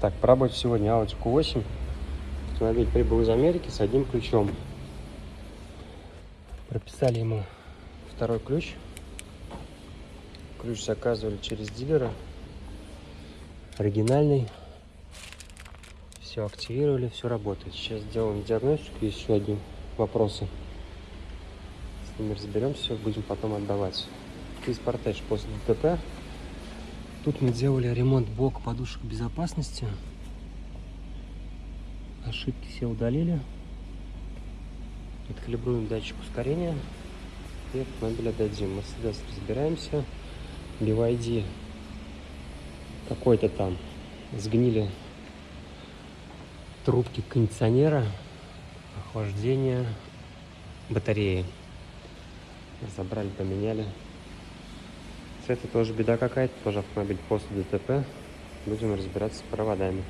Так, поработать сегодня Audi Q8. Автомобиль прибыл из Америки с одним ключом. Прописали ему второй ключ. Ключ заказывали через дилера. Оригинальный. Все активировали, все работает. Сейчас сделаем диагностику. Есть еще одни вопросы. С ними разберемся, будем потом отдавать. Кейс-портаж после ДТП. Тут мы делали ремонт блока подушек безопасности. Ошибки все удалили. Откалибруем датчик ускорения. И автомобиль отдадим. Мерседес разбираемся. BYD какой-то там. Сгнили трубки кондиционера. Охлаждение батареи. Разобрали, поменяли. С этой тоже беда какая-то. Тоже автомобиль после ДТП. Будем разбираться с проводами.